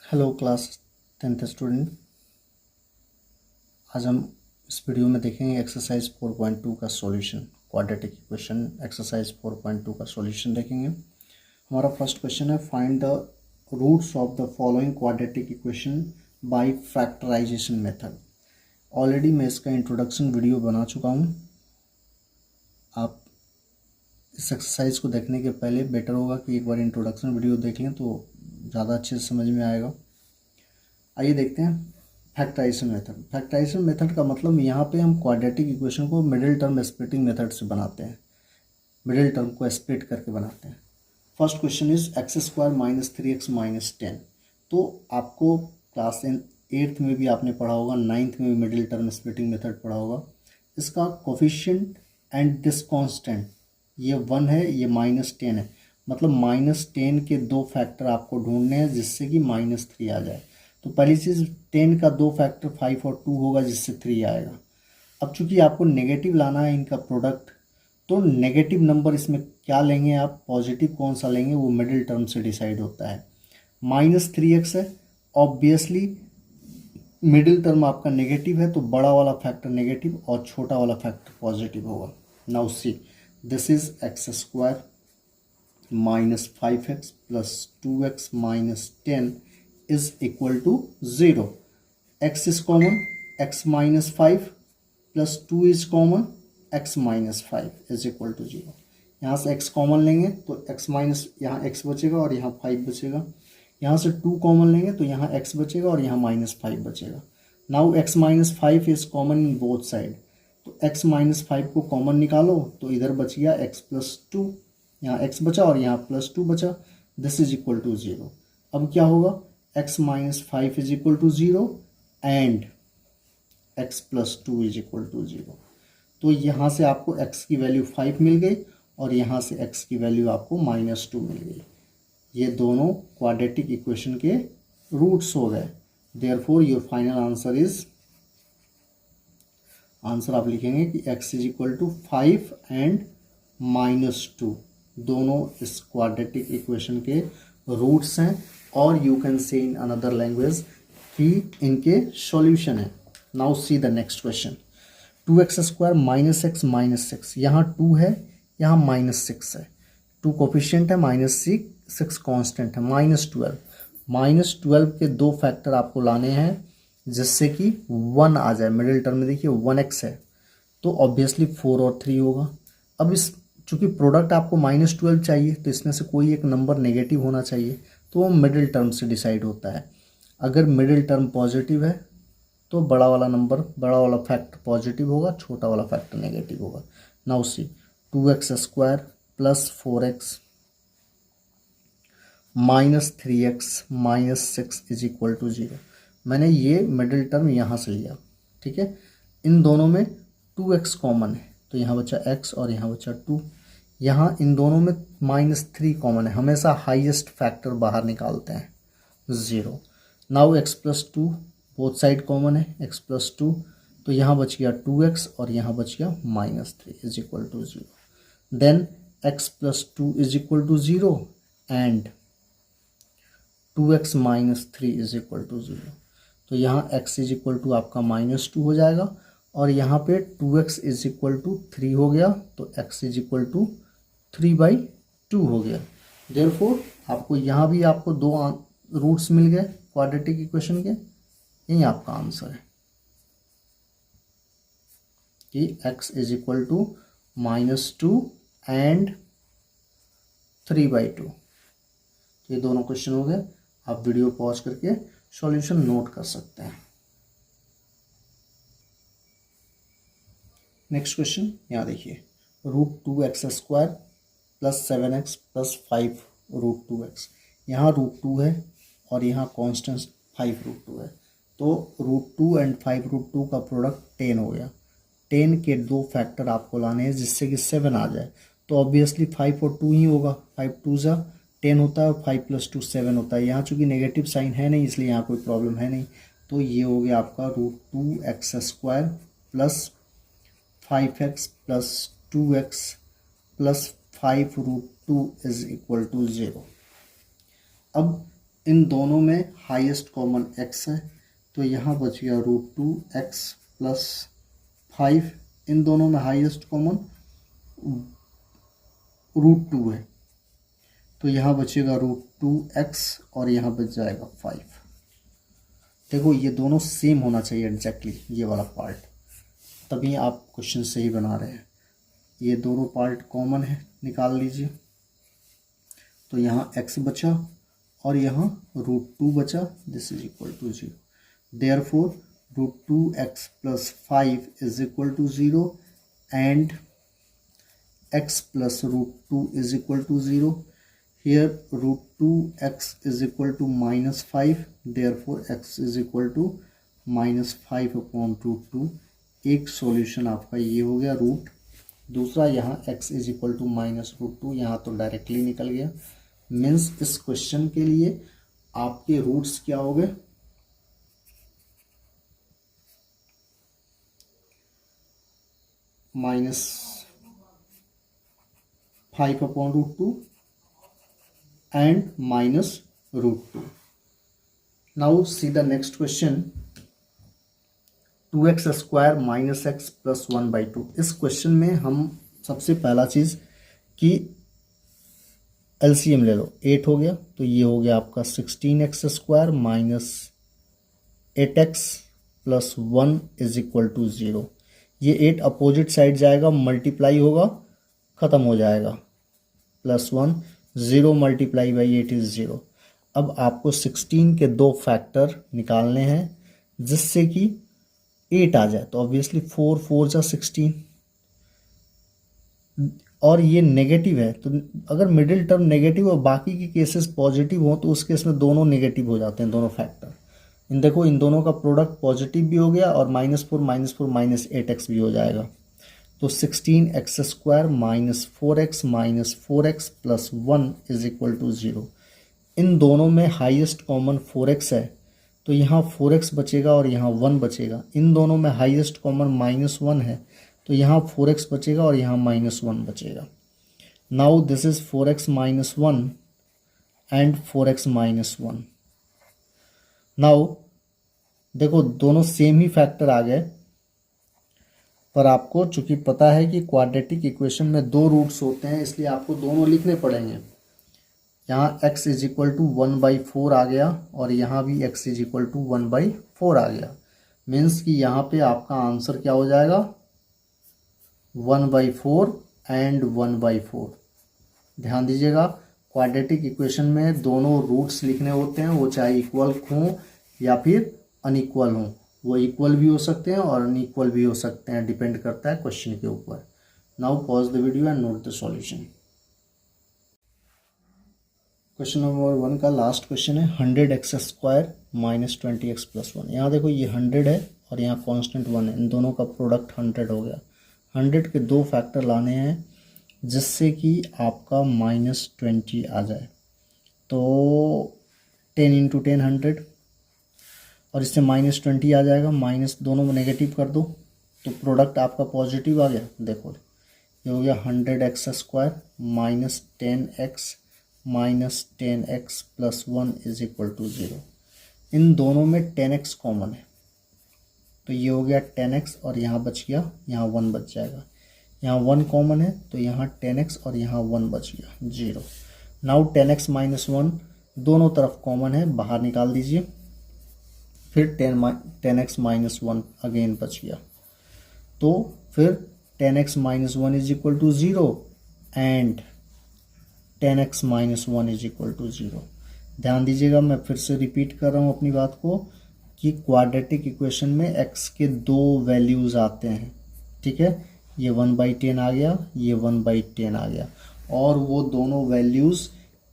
Hello class 10th student. आज हम इस वीडियो में देखेंगे एक्सरसाइज 4.2 का सॉल्यूशन। क्वाड्रेटिक इक्वेशन एक्सरसाइज 4.2 का सॉल्यूशन देखेंगे। हमारा फर्स्ट क्वेश्चन है, find the roots of the following quadratic equation by factorisation method. Already मैं इसका इंट्रोडक्शन वीडियो बना चुका हूँ। आप इस एक्सरसाइज को देखने के पहले बेटर होगा कि एक बार इंट्रोडक्शन वीडियो देख लें तो ज़्यादा अच्छे से समझ में आएगा। आइए देखते हैं फैक्टराइजेशन मेथड। फैक्टराइजेशन मेथड का मतलब यहाँ पे हम क्वाड्रेटिक इक्वेशन को मिडिल टर्म स्प्लिटिंग मेथड से बनाते हैं, मिडिल टर्म को स्प्लिट करके बनाते हैं। First question is x square minus 3x minus 10। तो आपको क्लास 8th में भी आपने पढ़ा होगा, 9th में भी मिडिल टर्म स्प्लिटिंग मेथड पढ़ा होगा। इसका कोफिशिएंट एंड दिस कांस्टेंट ये 1 है, ये -10 है, मतलब -10 के दो फैक्टर आपको ढूंढने हैं जिससे कि -3 आ जाए। तो पहली चीज़ 10 का दो फैक्टर 5 और 2 होगा जिससे 3 आएगा। अब चूंकि आपको नेगेटिव लाना है इनका प्रोडक्ट, तो नेगेटिव नंबर इसमें क्या लेंगे आप, पॉजिटिव कौन सा लेंगे वो मिडिल टर्म से डिसाइड होता है। -3x है, ऑब्वियसली मिडिल टर्म आपका नेगेटिव है तो बड़ा वाला फैक्टर नेगेटिव और छोटा वाला फैक्टर पॉजिटिव होगा। Now see this is x square -5x plus 2x minus 10 is equal to 0। x is common, x minus 5 plus 2 is common, x minus 5 is equal to 0। यहाँ से x कॉमन लेंगे तो x minus, यहाँ x बचेगा और यहाँ 5 बचेगा। यहाँ से 2 कॉमन लेंगे तो यहाँ x बचेगा और यहाँ -5 बचेगा। Now x minus 5 is common in both side, तो x माइनस 5 को कॉमन निकालो तो इधर बच गया x प्लस 2, यहाँ x बचा और यहाँ +2 बचा। This is equal to 0। अब क्या होगा, x minus 5 is equal to 0 and x plus 2 is equal to 0। तो यहाँ से आपको x की वैल्यू 5 मिल गई और यहाँ से x की वैल्यू आपको -2 मिल गई। ये दोनों क्वाड्रेटिक इक्वेशन के रूट्स हो गए। Therefore your final answer is, answer आप लिखेंगे कि x is equal to 5 and -2 दोनों इस क्वाड्रेटिक इक्वेशन के रूट्स हैं, और you can say in another language कि इनके सॉल्यूशन है। Now see the next question, 2x square -x minus 6। यहाँ 2 है, यहाँ -6 है, 2 कोफिशिएंट है, -6 कांस्टेंट है, -12। -12 के दो फैक्टर आपको लाने हैं जिससे कि 1 आ जाए। मिडिल टर्म में देखिए 1x है तो ऑब्वियसली 4 और 3 होगा। अब इस चूंकि प्रोडक्ट आपको -12 चाहिए तो इसमें से कोई एक नंबर नेगेटिव होना चाहिए, तो वो मिडिल टर्म से डिसाइड होता है। अगर मिडिल टर्म पॉजिटिव है तो बड़ा वाला नंबर, बड़ा वाला फैक्टर पॉजिटिव होगा, छोटा वाला फैक्टर नेगेटिव होगा। Now see 2x square plus 4x -3x minus 6 is equal to 0। मैंने ये मिडिल टर्म यहाँ से लिया, ठीक है। इन दोनों में 2x कॉमन है तो यहाँ बचा x और यहाँ बचा 2। यहाँ इन दोनों में -3 कॉमन है, हमेशा हाईएस्ट फैक्टर बाहर निकालते हैं, 0। Now x plus 2 both side common है, x प्लस 2, तो यहाँ बच गया 2x और यहाँ बच गया -3 is equal to 0। Then x plus 2 is equal to 0 and 2x minus 3 is equal to 0। तो यहाँ x इज इक्वल टू आपका -2 हो जाएगा और यहाँ पे 2x इज इक्वल टू 3 हो गया, तो x इज इक्वल टू 3/2 हो गया। देयरफॉर आपको यहाँ भी आपको दो रूट्स मिल गए क्वाड्रेटिक इक्वेशन के। यही आपका आंसर है कि x is equal to -2 and 3/2। ये दोनों क्वेश्चन हो गए। आप वीडियो पॉज करके सॉल्यूशन नोट कर सकते हैं। नेक्स्ट क्वेश्चन यहाँ देखिए, √2x square plus 7x plus 5 √2x। यहाँ √2 है और यहाँ कॉन्स्टेंट 5 √2 है, तो √2 एंड 5 √2 का प्रोडक्ट 10 हो गया। 10 के दो फैक्टर आपको लाने हैं जिससे कि 7 आ जाए, तो ऑब्वियसली 5 और 2 ही होगा। 5 2 जा 10 होता है और 5 प्लस 2 7 होता है। यहाँ चूंकि नेगेटिव साइन है नहीं इसलिए यहाँ कोई प्रॉब्लम है नहीं, तो ये हो गया आपका √2x square plus 5x plus 2x plus 5 √2 is equal to 0। अब इन दोनों में हाईएस्ट कॉमन x है, तो यहाँ बच गया √2x प्लस 5। इन दोनों में हाईएस्ट कॉमन √2 है, तो यहाँ बचेगा √2x और यहाँ बच जाएगा 5। देखो ये दोनों सेम होना चाहिए एग्जैक्टली, ये वाला पार्ट, तभी आप क्वेश्चन सही बना रहे हैं। ये दोनों पार्ट कॉमन है, निकाल लीजिए। तो यहाँ x बचा और यहाँ √2 बचा, this is equal to 0। Therefore √2x plus 5 is equal to 0 and x plus √2 is equal to 0। Here √2x is equal to -5, therefore x is equal to -5 upon √2। एक सॉल्यूशन आपका ये हो गया रूट। दूसरा यहाँ x इज इक्वल टू -√2, यहाँ तो directly निकल गया। मीन्स इस क्वेश्चन के लिए आपके रूट्स क्या हो गए, -5 upon √2 and -√2। Now see the next question, 2x square minus x plus 1/2। इस क्वेश्चन में हम सबसे पहला चीज़ कि एलसीएम ले लो, 8 हो गया, तो ये हो गया आपका 16x square minus 8x plus 1 is equal to 0। ये 8 अपोजिट साइड जाएगा, मल्टीप्लाई होगा, ख़त्म हो जाएगा, प्लस 1, 0 मल्टीप्लाई बाई 8 इज 0। अब आपको 16 के दो फैक्टर निकालने हैं जिससे कि 8 आ जाए, तो ऑब्वियसली 4 4 जा 16, और ये नेगेटिव है, तो अगर मिडिल टर्म नेगेटिव और बाकी के केसेस पॉजिटिव हो तो उस केस में दोनों नेगेटिव हो जाते हैं, दोनों फैक्टर। देखो इन दोनों का प्रोडक्ट पॉजिटिव भी हो गया और -4 -8x भी हो जाएगा। तो 16x square minus 4x plus 1 is equal to 0। इन दोनों में हाईएस्ट कॉमन 4x है, तो यहाँ 4x बचेगा और यहाँ 1 बचेगा। इन दोनों में हाईएस्ट कॉमन -1 है, तो यहाँ 4x बचेगा और यहाँ -1 बचेगा। Now this is 4x minus 1 and 4x minus 1। Now देखो दोनों सेम ही फैक्टर आ गए, पर आपको चूंकि पता है कि क्वाड्रेटिक इक्वेशन में दो रूट्स होते हैं, इसलिए आपको दोनों लिखने पड़ेंगे। यहाँ x इज इक्वल टू 1/4 आ गया और यहाँ भी x इज इक्वल टू 1/4 आ गया। मीन्स कि यहाँ पे आपका आंसर क्या हो जाएगा, 1/4 एंड 1/4। ध्यान दीजिएगा, क्वाड्रेटिक इक्वेशन में दोनों रूट्स लिखने होते हैं, वो चाहे इक्वल हों या फिर अनइक्वल हों। वो इक्वल भी हो सकते हैं और अनइक्वल भी हो सकते हैं, डिपेंड करता है क्वेश्चन के ऊपर। Now pause the video and note the solution. Question number 1 का लास्ट क्वेश्चन है 100x square minus 20x plus 1। यहाँ देखो ये 100 है और यहाँ कांस्टेंट 1 है, इन दोनों का प्रोडक्ट 100 हो गया। 100 के दो फैक्टर लाने हैं जिससे कि आपका -20 आ जाए। तो 10 × 10 100 और इससे -20 आ जाएगा, माइनस दोनों में नेगेटिव कर दो तो प्रोडक्ट आपका पॉजिटिव आ गया। देखो ये हो गया 100x square minus 10x plus 1 is equal to 0। इन दोनों में 10x कॉमन है, तो ये हो गया 10x और यहाँ बच गया, यहाँ 1 बच जाएगा। यहाँ 1 कॉमन है तो यहाँ 10x और यहाँ 1 बच गया 0। नाउ 10x माइनस 1 दोनों तरफ कॉमन है, बाहर निकाल दीजिए। फिर 10x माइनस 1 अगेन बच गया, तो फिर 10x minus 1 is equal to 0 and 10x minus 1 is equal to 0। ध्यान दीजिएगा, मैं फिर से रिपीट कर रहा हूँ अपनी बात को कि क्वाड्रेटिक इक्वेशन में x के दो वैल्यूज़ आते हैं, ठीक है। ये 1/10 आ गया, ये 1/10 आ गया, और वो दोनों वैल्यूज़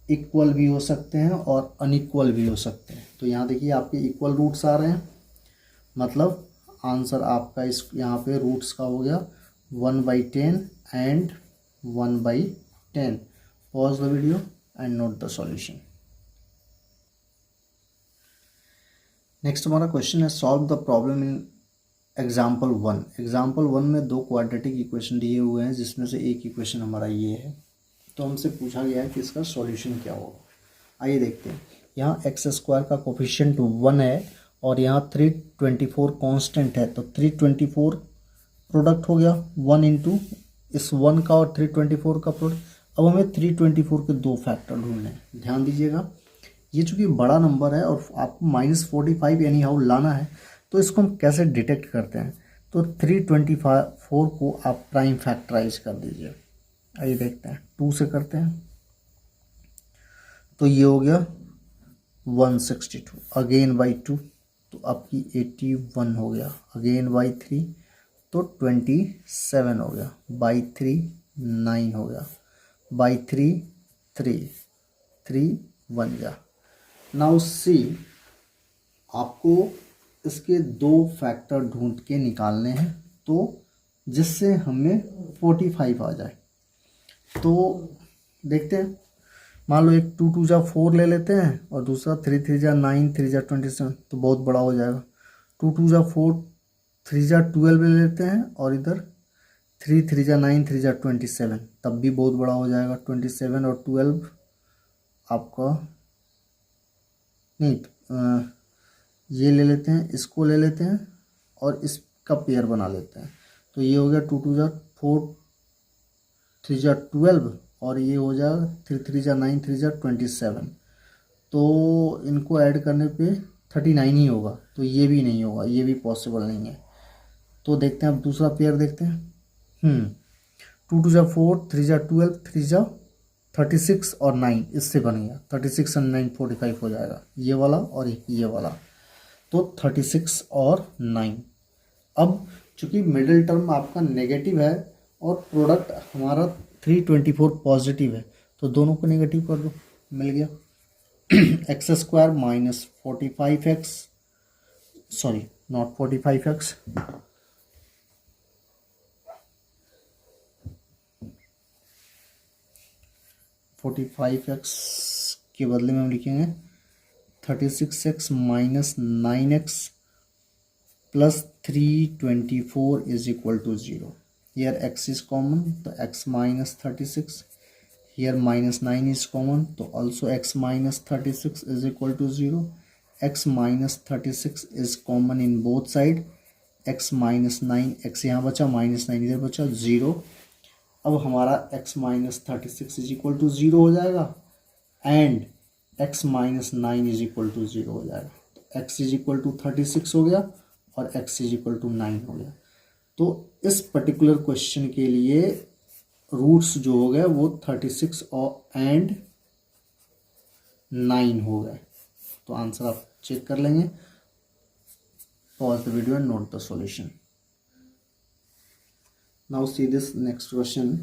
इक्वल भी हो सकते हैं और अनइक्वल भी हो सकते हैं। तो यहाँ देखिए आपके इक्वल रूट्स आ रहे हैं, मतलब आंसर आपका इस यहाँ पे रूट्स का हो गया 1/10 and 1/10। Pause the video and note the solution. Next हमारा क्वेश्चन है solve the problem in example 1। Example 1 में दो क्वाड्रेटिक इक्वेशन दिए हुए हैं, जिसमें से एक इक्वेशन हमारा ये है। तो हमसे पूछा गया है कि इसका सॉल्यूशन क्या होगा। आइए देखते हैं। यहाँ एक्स स्क्वायर का कोफिशिएंट 1 है और यहाँ 324 कांस्टेंट है, तो 324 प्रोडक्ट हो गया 1 इंटू इस 1 का और 324 का प्रोडक्ट। अब हमें 324 के दो फैक्टर ढूंढने हैं। ध्यान दीजिएगा, ये चूँकि बड़ा नंबर है और आपको -45 यानी हाउ लाना है, तो इसको हम कैसे डिटेक्ट करते हैं। तो 324 को आप प्राइम फैक्टराइज कर दीजिए। आइए देखते हैं, 2 से करते हैं तो ये हो गया 162, अगेन बाई 2 तो आपकी 81 हो गया, अगेन बाई 3 तो 27 हो गया, बाई 3 9 हो गया, बाई 3 3 बन गया। नाउ सी, आपको इसके दो फैक्टर ढूंढ के निकालने हैं, तो जिससे हमें 45 आ जाए। तो देखते हैं, मान लो एक 2 2 जा 4 ले लेते हैं और दूसरा 3 3 जा 9 3 जा 27, तो बहुत बड़ा हो जाएगा। 2 2 जा 4 3 जा 12 ले लेते हैं और इधर 3 3 जा 9 3 जा 27, तब भी बहुत बड़ा हो जाएगा। 27 और 12 आपका नहीं, ये ले लेते हैं, इसको ले लेते हैं और इसका पेयर बना लेते हैं, तो ये हो गया 2 2 जा 4 3 जा 12 और ये हो जाएगा 3 3 जा 9 3 जा 27, तो इनको ऐड करने पे 39 ही होगा, तो ये भी नहीं होगा, ये भी पॉसिबल नहीं है। तो देखते हैं, अब दूसरा पेयर देखते हैं। 2 2 जा 4 3 जा 12 3 जा 36 और 9, इससे बन गया 36 और 9 45 हो जाएगा, ये वाला और ये वाला, तो 36 और 9। अब चूंकि मिडिल टर्म आपका नेगेटिव है और प्रोडक्ट हमारा 324 पॉजिटिव है, तो दोनों को नेगेटिव कर दो, मिल गया x square minus 45x, sorry not 45x, के बदले में हम लिखेंगे 36x minus 9x plus 324 is equal to 0। Here x is common, तो x minus 36. Here minus 9 is common, तो also x minus 36 is equal to 0. x minus 36 is common in both side. x minus 9, x यहाँ बचा, minus 9 इधर बचा, 0। अब हमारा x minus 36 is equal to 0 हो जाएगा and x minus 9 is equal to 0 हो जाएगा। तो x is equal to 36 हो गया और x is equal to 9 हो गया। तो इस पर्टिकुलर क्वेश्चन के लिए रूट्स जो हो गए वो 36 और एंड 9 हो गए। तो आंसर आप चेक कर लेंगे। Pause the video and note the solution. Now see this next question,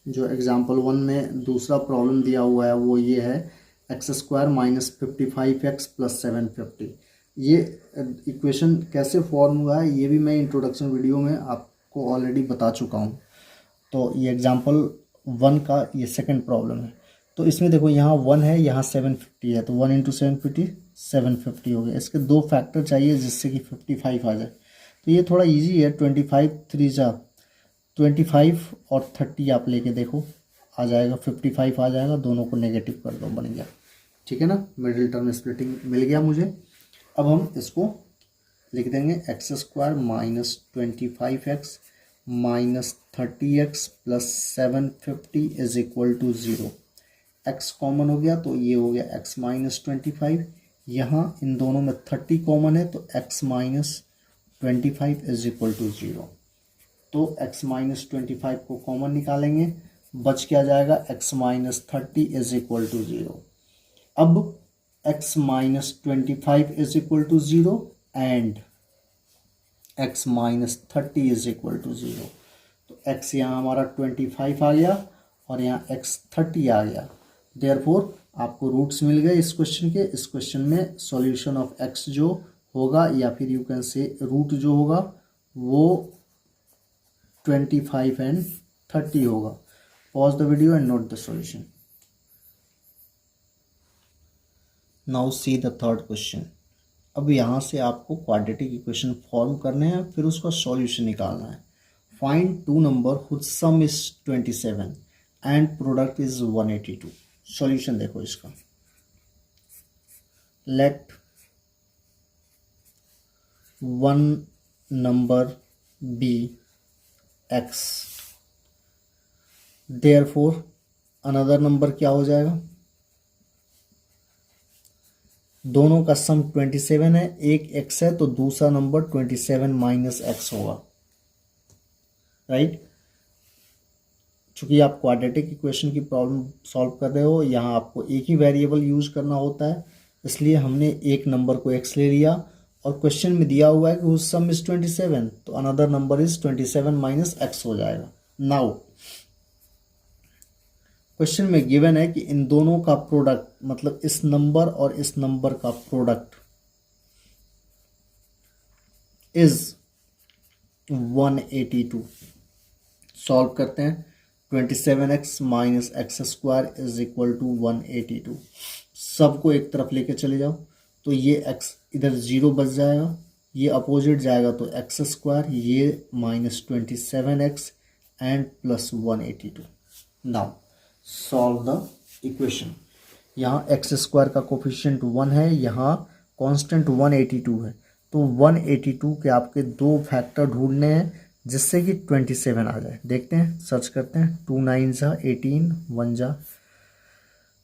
जो एग्जांपल 1 में दूसरा प्रॉब्लम दिया हुआ है वो ये है x square minus 55x plus 750। ये इक्वेशन कैसे फॉर्म हुआ है ये भी मैं इंट्रोडक्शन वीडियो में आपको ऑलरेडी बता चुका हूँ। तो ये एग्जांपल 1 का ये सेकंड प्रॉब्लम है। तो इसमें देखो यहाँ 1 है, यहाँ 750 है, तो 1 इंटू 750 750 हो गया। इसके दो फैक्टर चाहिए जिससे कि 55 आ जाए। तो ये थोड़ा इजी है, 25 और 30 आप लेके देखो, आ जाएगा 55 आ जाएगा, दोनों को नेगेटिव कर दो, बन गया। ठीक है ना, मिडिल टर्म स्प्लिटिंग मिल गया मुझे। अब हम इसको लिख देंगे x square minus 25x minus 30x plus 750 is equal to 0। x common हो गया तो ये हो गया x माइनस 25। यहाँ इन दोनों में 30 कॉमन है तो x minus 25 is equal to 0। तो x माइनस 25 को कॉमन निकालेंगे, बच क्या जाएगा, x minus 30 is equal to 0। अब x minus 25 is equal to 0 and x minus 30 is equal to 0। तो x यहाँ हमारा 25 आ गया और यहाँ x 30 आ गया। देयरफॉर आपको रूट्स मिल गए इस क्वेश्चन के। इस क्वेश्चन में सॉल्यूशन ऑफ x जो होगा या फिर यू कैन से रूट जो होगा वो 25 एंड 30 होगा। Pause the video and note the solution. Now see the third question. अब यहाँ से आपको क्वाड्रेटिक इक्वेशन फॉर्म करने हैं, फिर उसका सॉल्यूशन निकालना है। Find two number whose sum is 27 and product is 182। Solution देखो इसका। let one number be x, therefore another number क्या हो जाएगा, दोनों का सम 27 है, एक x है तो दूसरा नंबर 27 माइनस एक्स होगा, राइट। चूंकि आप क्वाड्रेटिक इक्वेशन की प्रॉब्लम सॉल्व कर रहे हो, यहाँ आपको एक ही वेरिएबल यूज करना होता है, इसलिए हमने एक नंबर को x ले लिया और क्वेश्चन में दिया हुआ है कि उस सम इज 27, तो another number is 27 minus x हो जाएगा। नाउ क्वेश्चन में गिवन है कि इन दोनों का प्रोडक्ट, मतलब इस नंबर और इस नंबर का प्रोडक्ट इज 182। सॉल्व करते हैं। 27x minus x square is equal to 182। सबको एक तरफ लेके चले जाओ तो ये x इधर 0 बच जाएगा, ये अपोजिट जाएगा तो एक्स स्क्वायर, ये minus 27x and plus 182। Now solve the equation. यहाँ एक्स स्क्वायर का कोफिशिएंट 1 है, यहाँ कांस्टेंट 182 है, तो 182 के आपके दो फैक्टर ढूंढने हैं जिससे कि 27 आ जाए। देखते हैं, सर्च करते हैं। 2 9 जा 18, 1 जा,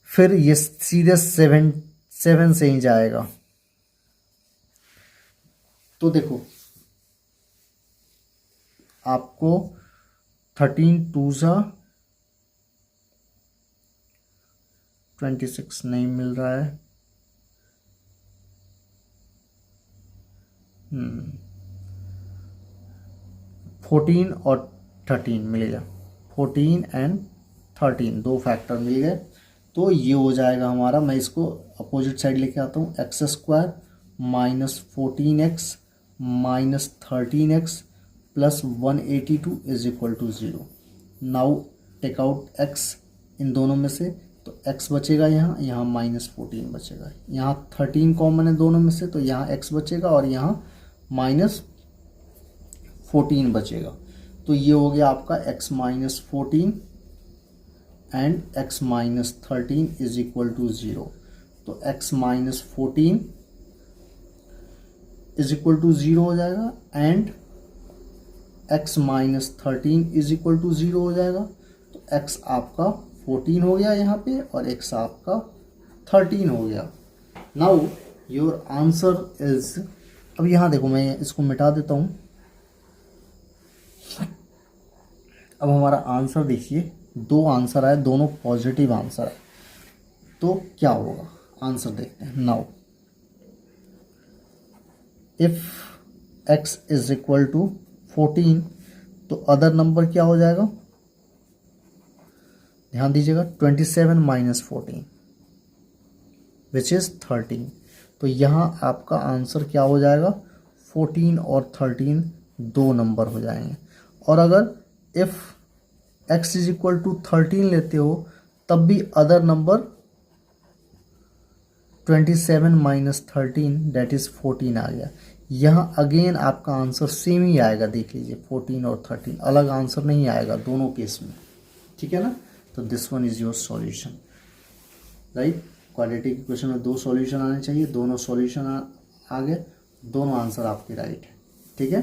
फिर ये सीधे 7 से ही जाएगा। तो देखो आपको 13 2 जा 26 नहीं मिल रहा है, 14 और 13 मिलेगा, 14 एंड 13 दो फैक्टर मिल गए, तो ये हो जाएगा हमारा। मैं इसको अपोजिट साइड लेके आता हूँ। X square minus 14x minus 13x plus 182 is equal to 0। Now take out x इन दोनों में से, तो x बचेगा यहाँ माइनस 14 बचेगा, यहाँ 13 कॉमन है दोनों में से, तो यहाँ x बचेगा और यहाँ माइनस 14 बचेगा। तो ये हो गया आपका x minus 14 and x minus 13 is equal to 0। तो x minus 14 is equal to 0 हो जाएगा and x minus 13 is equal to 0 हो जाएगा। तो x आपका 14 हो गया यहाँ पे और x आपका 13 हो गया। नाउ योर आंसर इज, अब यहाँ देखो मैं इसको मिटा देता हूँ। अब हमारा आंसर देखिए, दो आंसर आए, दोनों पॉजिटिव आंसर है, तो क्या होगा आंसर देखते हैं। Now if x is equal to 14 तो अदर नंबर क्या हो जाएगा, ध्यान दीजिएगा, 27 माइनस 14 विच इज 13। तो यहाँ आपका आंसर क्या हो जाएगा, 14 और 13 दो नंबर हो जाएंगे। और अगर if x is equal to 13 लेते हो तब भी other number 27 minus 13 that is 14 आ गया। यहाँ अगेन आपका आंसर सेम ही आएगा, देख लीजिए 14 और 13, अलग आंसर नहीं आएगा दोनों केस में, ठीक है ना। तो this one is your solution, right. Quadratic equation में दो सॉल्यूशन आने चाहिए, दोनों सॉल्यूशन आ गए, दोनों आंसर आपके राइट है, ठीक है।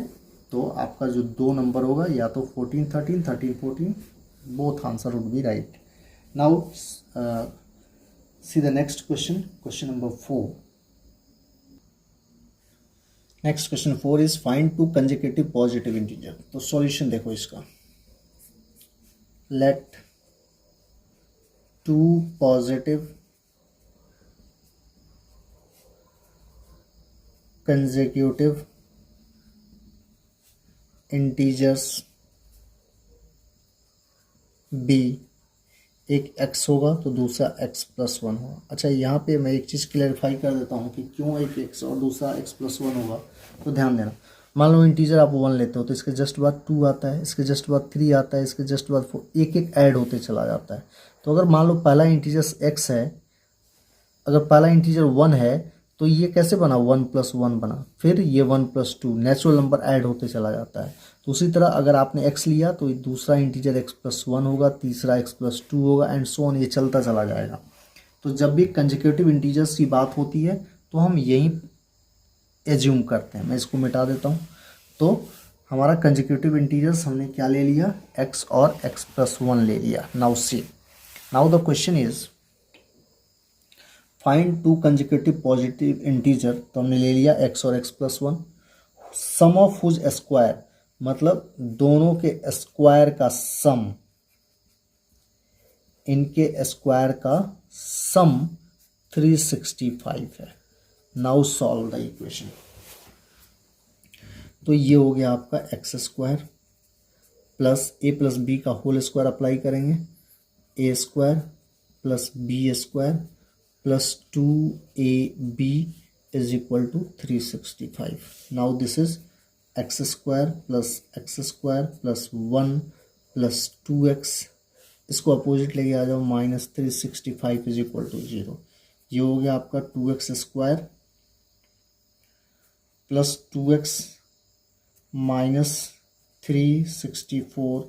तो आपका जो दो नंबर होगा या तो 14 13 13 14, both answer would be right. Now see the next question, question number 4। Next question 4 is find two consecutive positive integer. तो सॉल्यूशन देखो इसका, let two positive consecutive integers be, एक x होगा तो दूसरा x प्लस 1 होगा। अच्छा यहाँ पे मैं एक चीज़ क्लैरिफाई कर देता हूँ कि क्यों एक x और दूसरा x प्लस 1 होगा। तो ध्यान देना, मान लो इंटीजर आप 1 लेते हो तो इसके जस्ट बाद 2 आता है, इसके जस्ट बाद 3 आता है, इसके जस्ट बाद 4, एक एक ऐड होते चला जाता है। तो अगर मान लो पहला इंटीजर x है, अगर पहला इंटीजर 1 है तो ये कैसे बना, 1 प्लस 1 बना, फिर ये 1 प्लस 2, नेचुरल नंबर ऐड होते चला जाता है। तो उसी तरह अगर आपने x लिया तो दूसरा इंटीजर x प्लस 1 होगा, तीसरा x प्लस 2 होगा एंड सो ऑन, ये चलता चला जाएगा। तो जब भी कंसेक्यूटिव इंटीजर्स की बात होती है तो हम यही एज्यूम करते हैं। मैं इसको मिटा देता हूँ। तो हमारा कंसेक्यूटिव इंटीजर्स हमने क्या ले लिया, x और x+1 ले लिया। Now see, now the question is find two consecutive positive integer. तो हमने ले लिया x और x+1, some of whose square, मतलब दोनों के स्क्वायर का सम, इनके स्क्वायर का सम 365 है। Now solve the equation. तो ये हो गया आपका x square plus a plus b का होल स्क्वायर अप्लाई करेंगे, a square plus B square plus 2ab is equal to 365। Now this is x square plus 1 plus 2x, इसको opposite लेके आ जाओ, माइनस 365 इज इक्वल टू 0। ये हो गया आपका 2x square plus 2x minus 364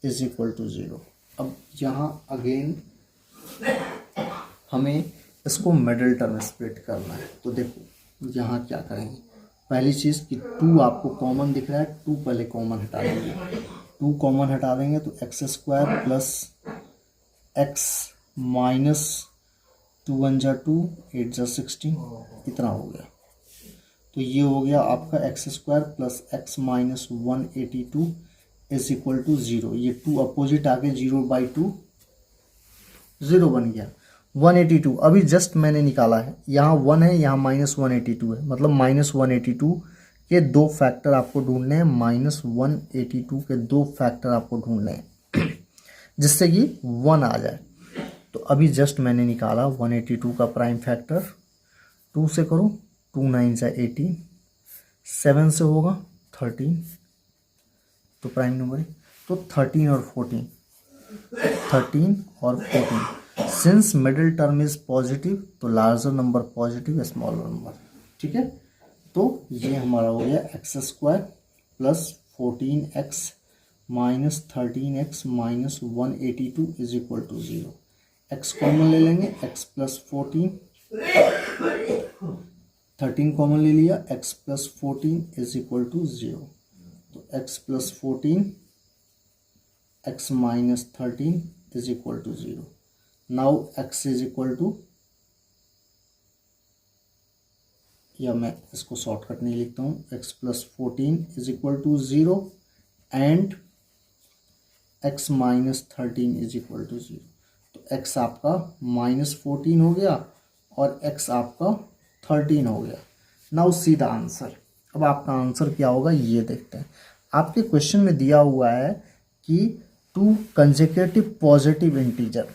is equal to 0। अब यहाँ again हमें इसको मिडिल टर्म स्प्लिट करना है। तो देखो यहाँ क्या करेंगे, पहली चीज़ कि 2 आपको कॉमन दिख रहा है, 2 पहले कॉमन हटा देंगे। 2 कॉमन हटा देंगे तो x square plus x minus 2 1 जा 2, 8 जा 16, इतना हो गया। तो ये हो गया आपका x square plus x minus 182 is equal to 0। ये 2 अपोजिट आके 0/2 0 बन गया। 182 अभी जस्ट मैंने निकाला है, यहाँ 1 है, यहाँ माइनस 182 है, मतलब माइनस 182 के 2 फैक्टर आपको ढूंढने हैं। माइनस 182 के 2 फैक्टर आपको ढूंढने हैं जिससे कि 1 आ जाए। तो अभी जस्ट मैंने निकाला 182 का प्राइम फैक्टर। 2 से करो, 2 9 जा 18, 7 से होगा 13, तो प्राइम नंबर है। तो 13 और 14, 13 और 14, since middle term is positive तो larger number positive, smaller number, ठीक है। तो ये हमारा हो गया x square plus 14x minus 13x minus 182 is equal to 0। X common ले लेंगे, x प्लस 14, 13 कॉमन ले लिया, x plus 14 is equal to 0। तो x plus 14 x minus 13 is equal to 0। Now x is equal to, या मैं इसको shortcut नहीं लिखता हूँ, x plus 14 is equal to 0 and x minus 13 is equal to 0। तो x आपका माइनस 14 हो गया और x आपका 13 हो गया। Now see the answer. अब आपका आंसर क्या होगा ये देखते हैं। आपके क्वेश्चन में दिया हुआ है कि 2 कंसेक्यूटिव पॉजिटिव इंटीजर,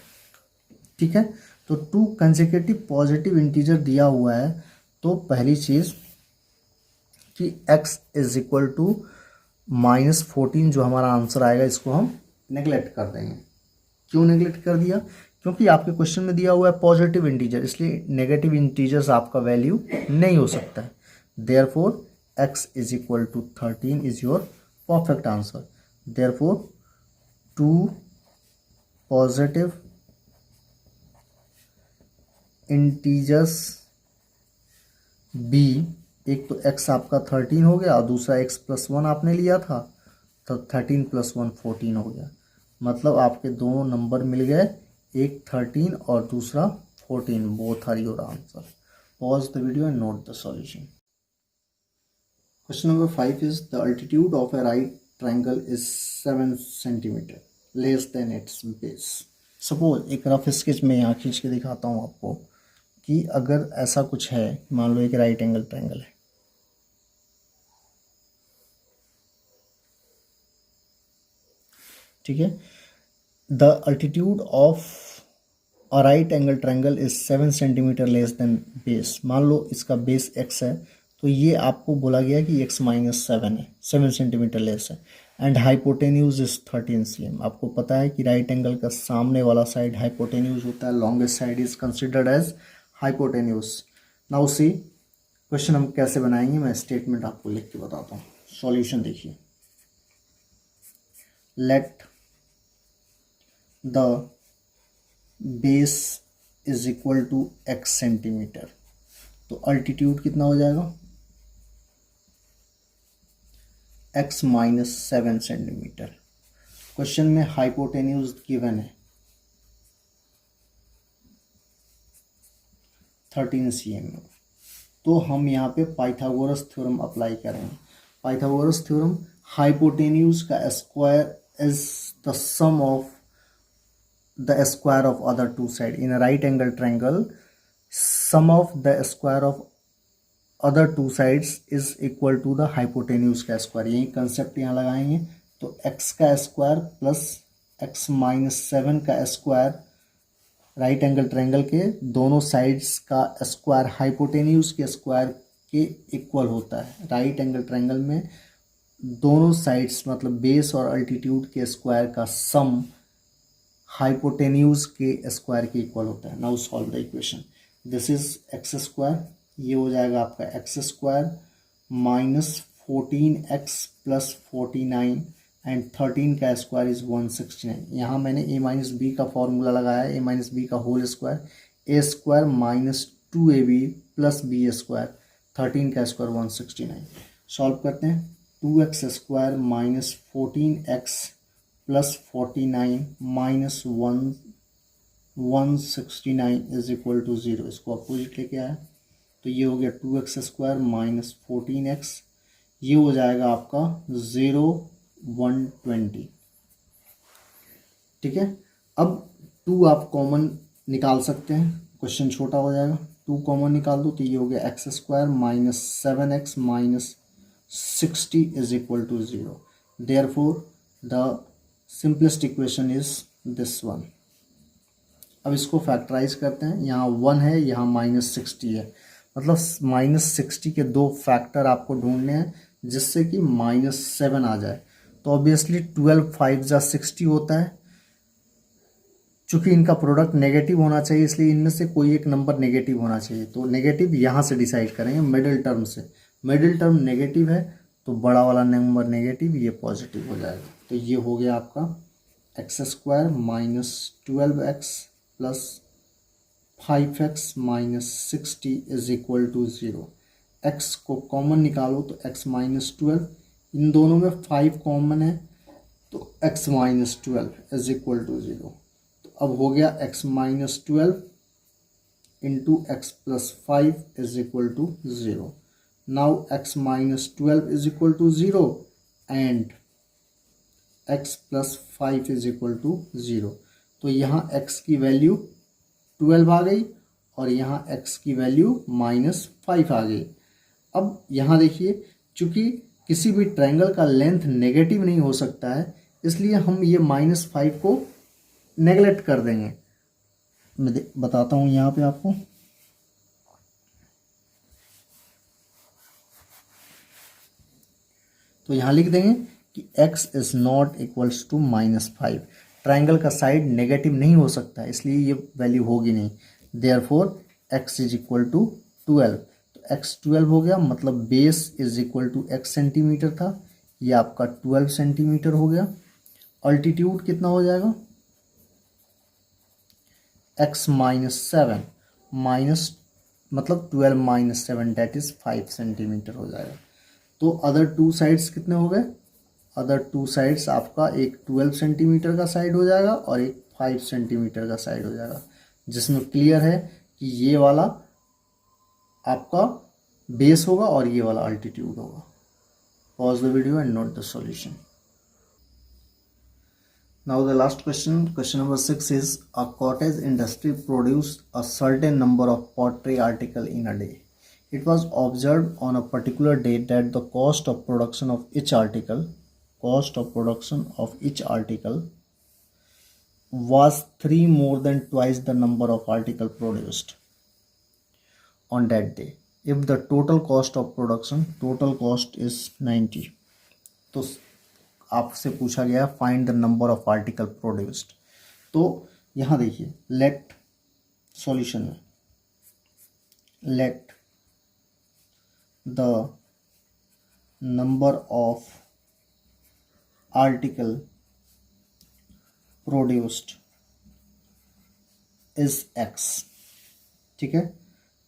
ठीक है। तो 2 कंसेक्यूटिव पॉजिटिव इंटीजर दिया हुआ है, तो पहली चीज़ कि x is equal to minus 14 जो हमारा आंसर आएगा, इसको हम नेगलेक्ट कर देंगे। क्यों नेगलेक्ट कर दिया? क्योंकि आपके क्वेश्चन में दिया हुआ है पॉजिटिव इंटीजर, इसलिए नेगेटिव इंटीजर्स आपका वैल्यू नहीं हो सकता है। Therefore x is equal to 13 is your perfect answer. Therefore 2 positive integers b, एक तो x आपका 13 हो गया और दूसरा x प्लस 1 आपने लिया था, तो 13 प्लस 1 14 हो गया। मतलब आपके दोनों नंबर मिल गए, एक 13 और दूसरा 14, both are your answer. Pause the video and note the solution. Question number 5 is the altitude of a right triangle is 7 centimetre less than its base. Suppose एक रफ स्केच में यहाँ खींच के दिखाता हूँ आपको कि अगर ऐसा कुछ है, मान लो एक राइट एंगल ट्रायंगल है, ठीक है। The altitude of a right angle triangle is 7 centimetre less then base. मान लो इसका बेस x है, तो ये आपको बोला गया कि x माइनस 7 है, 7 सेंटीमीटर लेस है। And hypotenuse is 13 cm। आपको पता है कि राइट एंगल का सामने वाला साइड हाइपोटेन्यूज होता है, longest side is considered as hypotenuse. Now see question हम कैसे बनाएंगे, मैं स्टेटमेंट आपको लिख के बताता हूँ। सॉल्यूशन देखिए, let the base is equal to x centimetre. तो अल्टीट्यूड कितना हो जाएगा, x माइनस 7 सेंटीमीटर। क्वेश्चन में हाइपोटेन्यूज गिवन है 13 cm। तो हम यहाँ पे पाइथागोरस थ्योरम अप्लाई करेंगे। पाइथागोरस थ्योरम, हाइपोटेन्यूज का square is the sum of the square of other two side in right angle triangle, sum of the square of other two sides is equal to the hypotenuse का square. यही concept यहाँ लगाएंगे। तो x का square plus x minus 7 का square, right angle triangle के दोनों sides का स्क्वायर हाइपोटेन्यूज के स्क्वायर के इक्वल होता है। राइट एंगल ट्रायंगल में दोनों साइड्स मतलब बेस और अल्टीट्यूड के स्क्वायर का सम हाइपोटेन्यूज के स्क्वायर के इक्वल होता है। Now solve the equation. This is x square, ये हो जाएगा आपका x square minus 14x plus 49 and 13 का स्क्वायर इज 169। यहाँ मैंने a माइनस बी का फॉर्मूला लगाया है, a माइनस बी का whole square, a square minus 2ab plus B square, 13 का स्क्वायर 169। सॉल्व करते हैं। 2x square minus 14x plus 49 minus 169 is equal to 0। इसको अपोजिट लेके आया तो ये हो गया 2x स्क्वायर माइनस 14x, ये हो जाएगा आपका 0 120। ठीक है, अब 2 आप कॉमन निकाल सकते हैं, क्वेश्चन छोटा हो जाएगा। 2 कॉमन निकाल दो तो ये हो गया x square minus 7x minus 60 is equal to 0। Therefore the simplest equation is this one. अब इसको फैक्टराइज करते हैं। यहाँ 1 है, यहाँ माइनस 60 है, मतलब माइनस 60 के 2 फैक्टर आपको ढूंढने हैं जिससे कि माइनस 7 आ जाए। तो ऑब्वियसली 12 5 जा 60 होता है। चूंकि इनका प्रोडक्ट नेगेटिव होना चाहिए इसलिए इनमें से कोई एक नंबर नेगेटिव होना चाहिए। तो नेगेटिव यहाँ से डिसाइड करेंगे मिडिल टर्म से। मिडिल टर्म नेगेटिव है तो बड़ा वाला नंबर नेगेटिव, ये पॉजिटिव हो जाएगा। तो ये हो गया आपका x square minus 12x plus 5x minus 60 is equal to 0। x को कॉमन निकालो तो x माइनस 12, इन दोनों में 5 कॉमन है तो x minus 12 is equal to 0। तो अब हो गया x minus 12 into x plus 5 is equal to 0। Now x minus 12 is equal to 0 and x plus 5 is equal to 0। तो यहाँ x की वैल्यू 12 आ गई और यहाँ x की वैल्यू माइनस 5 आ गई। अब यहाँ देखिए, चूंकि किसी भी ट्रायंगल का लेंथ नेगेटिव नहीं हो सकता है इसलिए हम ये माइनस 5 को नेगलेक्ट कर देंगे। मैं बताता हूँ यहाँ पे आपको। तो यहाँ लिख देंगे कि x is not equals to minus 5। Triangle का साइड नेगेटिव नहीं हो सकता इसलिए ये वैल्यू होगी नहीं। Therefore x is equal to 12। तो x 12 हो गया, मतलब base is equal to x centimetre था, ये आपका 12 सेंटीमीटर हो गया। अल्टीट्यूड कितना हो जाएगा, x माइनस 7 माइनस मतलब 12 माइनस 7 डेट इज 5 सेंटीमीटर हो जाएगा। तो अदर 2 साइड्स कितने हो गए, अदर 2 साइड्स आपका एक 12 सेंटीमीटर का साइड हो जाएगा और एक 5 सेंटीमीटर का साइड हो जाएगा, जिसमें क्लियर है कि ये वाला आपका बेस होगा और ये वाला अल्टीट्यूड होगा। Pause the video and note the solution. Now the last question, question number 6 is a cottage industry produce a certain number of pottery article in a day. It was observed on a particular date that the cost of production of each article was 3 more than twice the number of article produced on that day. If the total cost is 90. तो आपसे पूछा गया find the number of article produced. तो यहाँ देखिए, late solution में let the number of article produced is x। ठीक है,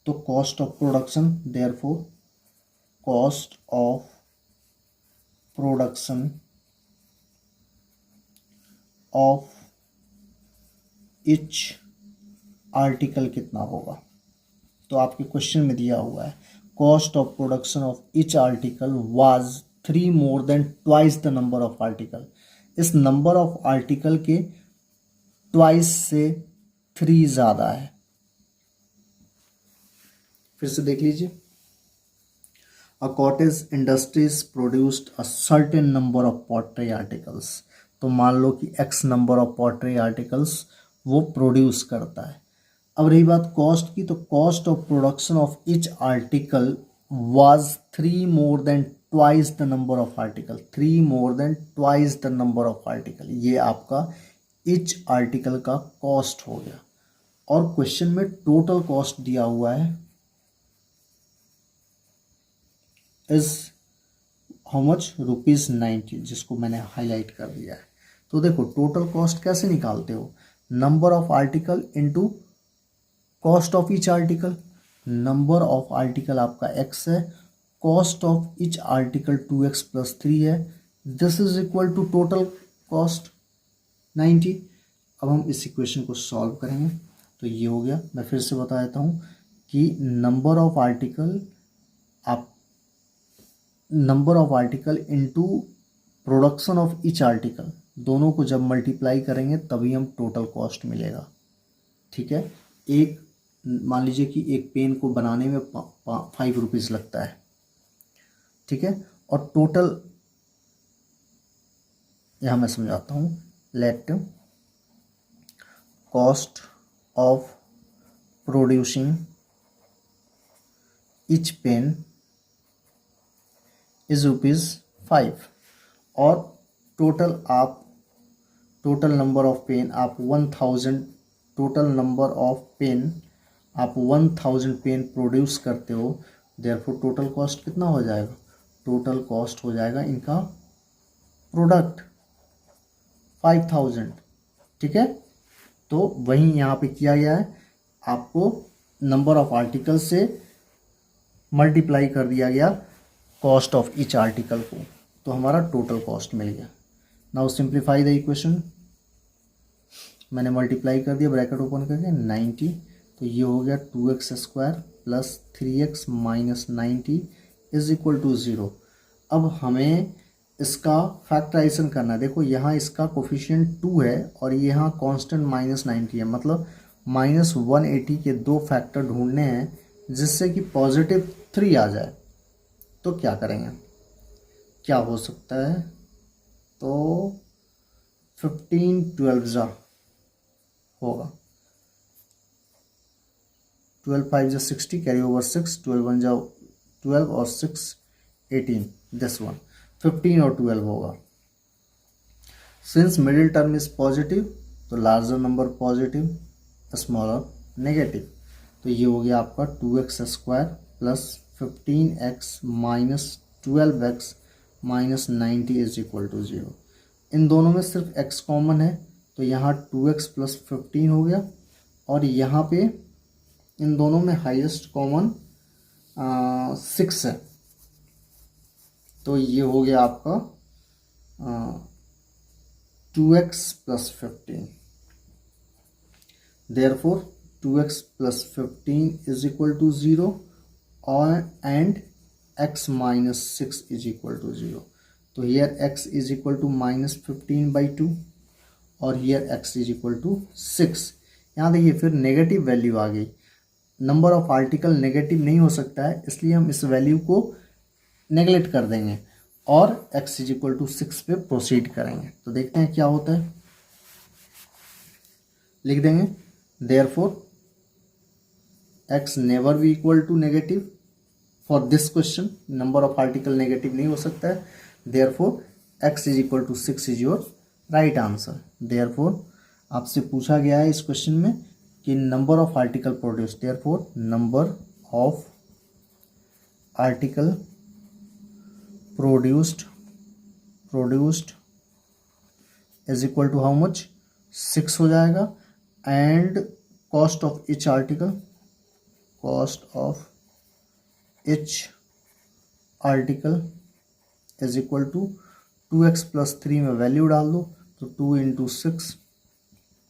तो cost of production, therefore cost of production of each article कितना होगा। तो आपके क्वेश्चन में दिया हुआ है cost of production of each article was 3 more than twice the number of article. इस नंबर ऑफ आर्टिकल के ट्वाइस से 3 ज़्यादा है। फिर से देख लीजिए, a cottage industries produced a certain number of pottery articles. तो मान लो कि x number of pottery articles वो प्रोड्यूस करता है। अब रही बात कॉस्ट की, तो cost of production of each article was 3 more than twice the number of article. 3 more than twice the number of article, ये आपका ईच आर्टिकल का कॉस्ट हो गया। और क्वेश्चन में टोटल कॉस्ट दिया हुआ है इज हाउ मच, ₹90, जिसको मैंने हाईलाइट कर दिया है। तो देखो टोटल कॉस्ट कैसे निकालते हो, number of article into cost of each article. Number of article आपका x है, cost of each article 2x + 3 है, this is equal to total cost 90। अब हम इस इक्वेशन को सॉल्व करेंगे तो ये हो गया। मैं फिर से बता देता हूँ कि number of article into production of each article, दोनों को जब मल्टीप्लाई करेंगे तभी हम टोटल कॉस्ट मिलेगा। ठीक है, एक मान लीजिए कि एक पेन को बनाने में 5 रुपीज़ लगता है, ठीक है, और टोटल, यहाँ मैं समझाता हूँ, let cost of producing each pen is ₹5 और टोटल नंबर ऑफ पेन आप 1000, टोटल नंबर ऑफ पेन आप 1000 पेन प्रोड्यूस करते हो, देयरफॉर टोटल कॉस्ट कितना हो जाएगा, टोटल कॉस्ट हो जाएगा इनका प्रोडक्ट 5000। ठीक है, तो वहीं यहाँ पे किया गया है, आपको नंबर ऑफ आर्टिकल से मल्टीप्लाई कर दिया गया कॉस्ट ऑफ ईच आर्टिकल को, तो हमारा टोटल कॉस्ट मिल गया। नाउ सिंप्लीफाई द इक्वेशन, मैंने मल्टीप्लाई कर दिया ब्रैकेट ओपन करके 90, तो ये हो गया 2x² + 3x - 90 is equal to 0। अब हमें इसका फैक्टराइजेशन करना है। देखो यहाँ इसका कोफिशिएंट 2 है और यहाँ कांस्टेंट -90 है, मतलब -180 के 2 फैक्टर ढूंढने हैं जिससे कि +3 आ जाए। तो क्या करेंगे, क्या हो सकता है, तो 15 12 होगा, 12 5 60, कैरी ओवर 6, 12 1 12 और 6 18, दिस वन 15 और 12 होगा। Since middle term is positive तो larger number positive, smaller negative, तो ये हो गया आपका 2x² + 15x - 12x - 90 is equal to 0। इन दोनों में सिर्फ x कॉमन है, तो यहाँ 2x + 15 हो गया, और यहाँ पे इन दोनों में हाईएस्ट कॉमन 6 है, तो ये हो गया आपका 2x + 15। Therefore 2x + 15 is equal to 0 और and x - 6 is equal to 0। तो here x is equal to -15/2 और here x is equal to 6। यहाँ देखिए फिर नेगेटिव वैल्यू आ गई, नंबर ऑफ आर्टिकल नेगेटिव नहीं हो सकता है, इसलिए हम इस वैल्यू को नेगलेक्ट कर देंगे और x इज इक्वल टू 6 पे प्रोसीड करेंगे। तो देखते हैं क्या होता है, लिख देंगे therefore x never be equal to negative for this question, number of article negative नहीं हो सकता है, therefore x is equal to 6 is your right answer. Therefore आपसे पूछा गया है इस क्वेश्चन में कि number of article produce, therefore number of article produced is equal to how much, 6 हो जाएगा, and cost of each article cost of each article is equal to 2x plus 3 में वैल्यू डाल दो तो 2 इंटू 6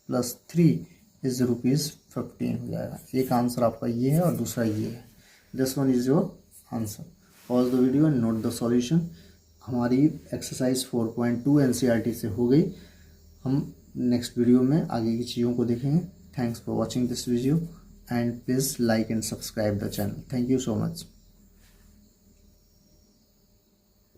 प्लस 3 इज ₹15 हो जाएगा। एक answer आपका ये है और दूसरा ये है। This one is your answer. Pause the video and note the solution. हमारी एक्सरसाइज 4.2 एनसीईआरटी से हो गई। हम नेक्स्ट वीडियो में आगे की चीज़ों को देखेंगे। Thanks for watching this video and please like and subscribe the channel. Thank you so much.